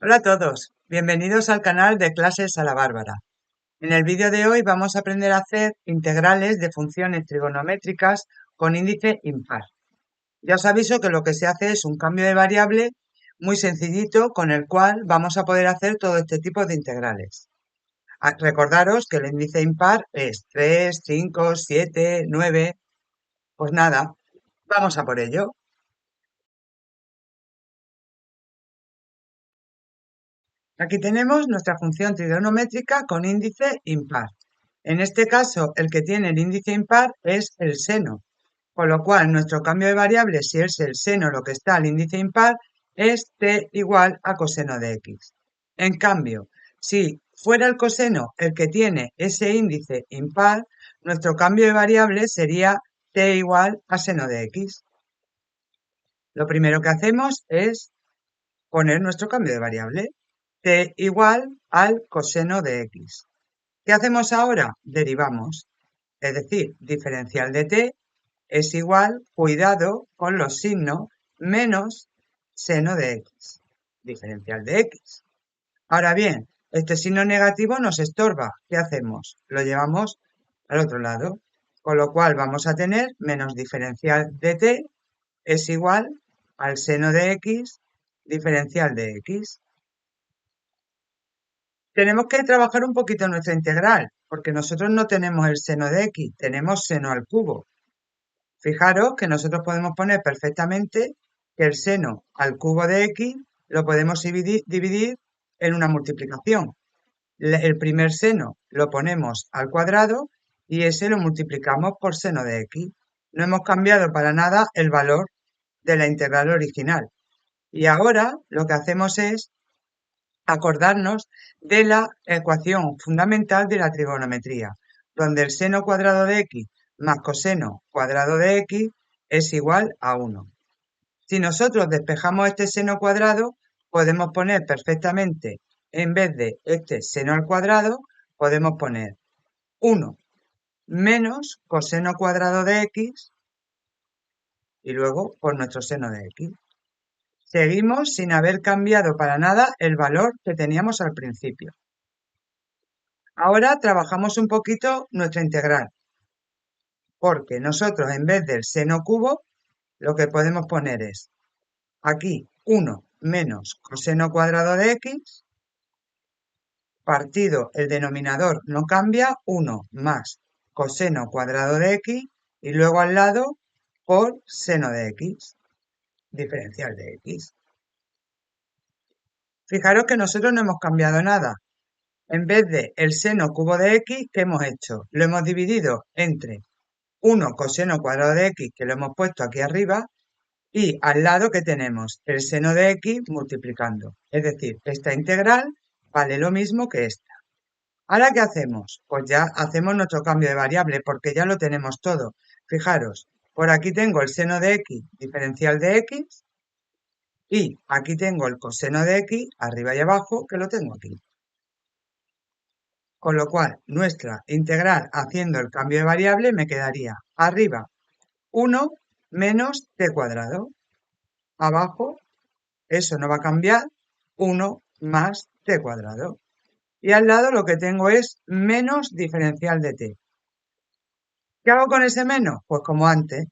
Hola a todos, bienvenidos al canal de Clases a la Bárbara. En el vídeo de hoy vamos a aprender a hacer integrales de funciones trigonométricas con índice impar. Ya os aviso que lo que se hace es un cambio de variable muy sencillito con el cual vamos a poder hacer todo este tipo de integrales. Recordaros que el índice impar es 3, 5, 7, 9. Pues nada, vamos a por ello. Aquí tenemos nuestra función trigonométrica con índice impar. En este caso, el que tiene el índice impar es el seno, con lo cual nuestro cambio de variable, si es el seno lo que está al índice impar, es t igual a coseno de x. En cambio, si fuera el coseno el que tiene ese índice impar, nuestro cambio de variable sería t igual a seno de x. Lo primero que hacemos es poner nuestro cambio de variable, t igual al coseno de x. ¿Qué hacemos ahora? Derivamos, es decir, diferencial de t es igual, cuidado con los signos, menos seno de x, diferencial de x. Ahora bien, este signo negativo nos estorba. ¿Qué hacemos? Lo llevamos al otro lado, con lo cual vamos a tener menos diferencial de t es igual al seno de x, diferencial de x. Tenemos que trabajar un poquito nuestra integral, porque nosotros no tenemos el seno de x, tenemos seno al cubo. Fijaros que nosotros podemos poner perfectamente que el seno al cubo de x lo podemos dividir en una multiplicación. El primer seno lo ponemos al cuadrado y ese lo multiplicamos por seno de x. No hemos cambiado para nada el valor de la integral original. Y ahora lo que hacemos es acordarnos de la ecuación fundamental de la trigonometría, donde el seno cuadrado de x más coseno cuadrado de x es igual a 1. Si nosotros despejamos este seno cuadrado, podemos poner perfectamente, en vez de este seno al cuadrado, podemos poner 1 menos coseno cuadrado de x y luego por nuestro seno de x. Seguimos sin haber cambiado para nada el valor que teníamos al principio. Ahora trabajamos un poquito nuestra integral, porque nosotros en vez del seno cubo, lo que podemos poner es aquí 1 menos coseno cuadrado de x, partido el denominador no cambia, 1 más coseno cuadrado de x, y luego al lado por seno de x, diferencial de x. Fijaros que nosotros no hemos cambiado nada. En vez de el seno cubo de x, ¿qué hemos hecho? Lo hemos dividido entre 1 coseno cuadrado de x, que lo hemos puesto aquí arriba, y al lado que tenemos el seno de x multiplicando. Es decir, esta integral vale lo mismo que esta. ¿Ahora qué hacemos? Pues ya hacemos nuestro cambio de variable porque ya lo tenemos todo. Fijaros, por aquí tengo el seno de x, diferencial de x, y aquí tengo el coseno de x, arriba y abajo, que lo tengo aquí. Con lo cual, nuestra integral haciendo el cambio de variable me quedaría arriba 1 menos t cuadrado. Abajo, eso no va a cambiar, 1 más t cuadrado. Y al lado lo que tengo es menos diferencial de t. ¿Qué hago con ese menos? Pues como antes,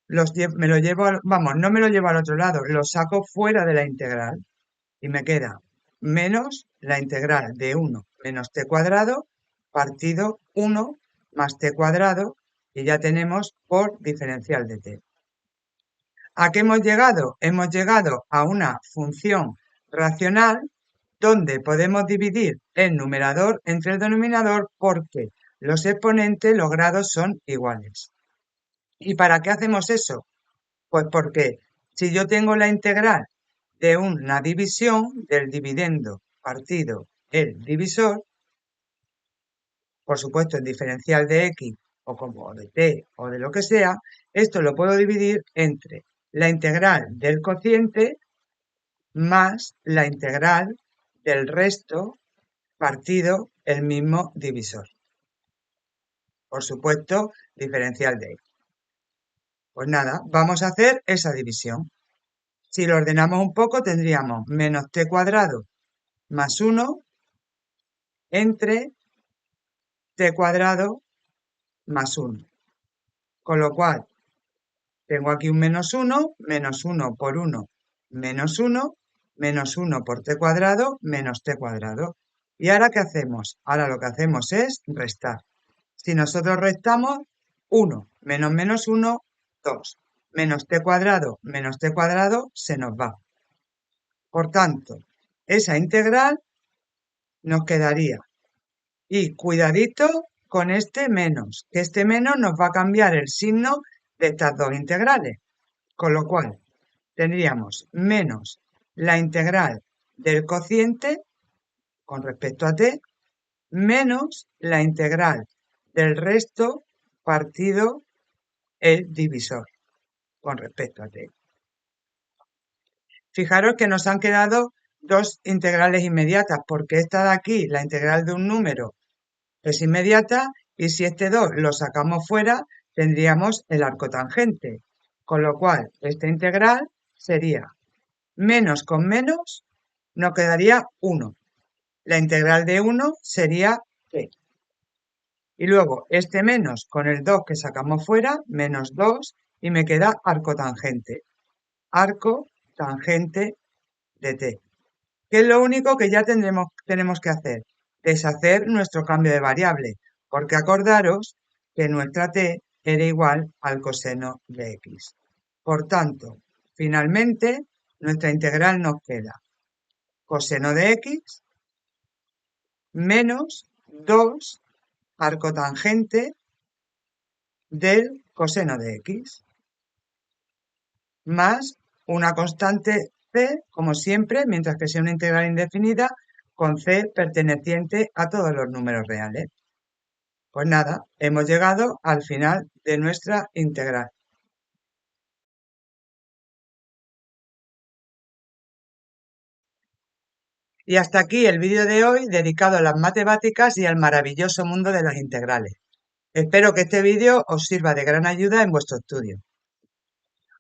me lo llevo, vamos, no me lo llevo al otro lado, lo saco fuera de la integral y me queda menos la integral de 1 menos t cuadrado partido 1 más t cuadrado y ya tenemos por diferencial de t. ¿A qué hemos llegado? Hemos llegado a una función racional donde podemos dividir el numerador entre el denominador porque los exponentes, los grados son iguales. ¿Y para qué hacemos eso? Pues porque si yo tengo la integral de una división del dividendo partido el divisor, por supuesto el diferencial de x o como de t o de lo que sea, esto lo puedo dividir entre la integral del cociente más la integral del resto partido el mismo divisor. Por supuesto, diferencial de x. Pues nada, vamos a hacer esa división. Si lo ordenamos un poco, tendríamos menos t cuadrado más 1 entre t cuadrado más 1. Con lo cual, tengo aquí un menos 1 por 1, menos 1 por t cuadrado, menos t cuadrado. ¿Y ahora qué hacemos? Ahora lo que hacemos es restar. Si nosotros restamos, 1 menos 1, 2. Menos t cuadrado, se nos va. Por tanto, esa integral nos quedaría. Y cuidadito con este menos, que este menos nos va a cambiar el signo de estas dos integrales. Con lo cual, tendríamos menos la integral del cociente con respecto a t, menos la integral del resto partido el divisor con respecto a t. Fijaros que nos han quedado dos integrales inmediatas, porque esta de aquí, la integral de un número, es inmediata, y si este 2 lo sacamos fuera, tendríamos el arco tangente. Con lo cual, esta integral sería menos con menos, nos quedaría 1. La integral de 1 sería t. Y luego, este menos con el 2 que sacamos fuera, menos 2, y me queda arco tangente. Arco tangente de t. Que es lo único que ya tenemos que hacer, deshacer nuestro cambio de variable, porque acordaros que nuestra t era igual al coseno de x. Por tanto, finalmente, nuestra integral nos queda coseno de x menos 2 arco tangente del coseno de x, más una constante c, como siempre, mientras que sea una integral indefinida, con c perteneciente a todos los números reales. Pues nada, hemos llegado al final de nuestra integral. Y hasta aquí el vídeo de hoy dedicado a las matemáticas y al maravilloso mundo de las integrales. Espero que este vídeo os sirva de gran ayuda en vuestro estudio.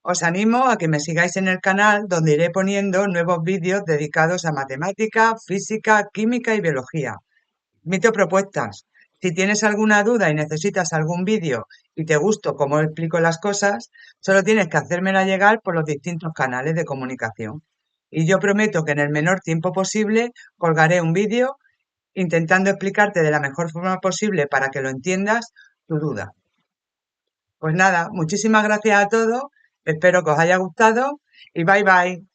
Os animo a que me sigáis en el canal, donde iré poniendo nuevos vídeos dedicados a matemática, física, química y biología. Mito propuestas. Si tienes alguna duda y necesitas algún vídeo y te gusto cómo explico las cosas, solo tienes que hacérmela llegar por los distintos canales de comunicación. Y yo prometo que en el menor tiempo posible colgaré un vídeo intentando explicarte de la mejor forma posible para que lo entiendas tu duda. Pues nada, muchísimas gracias a todos, espero que os haya gustado y bye bye.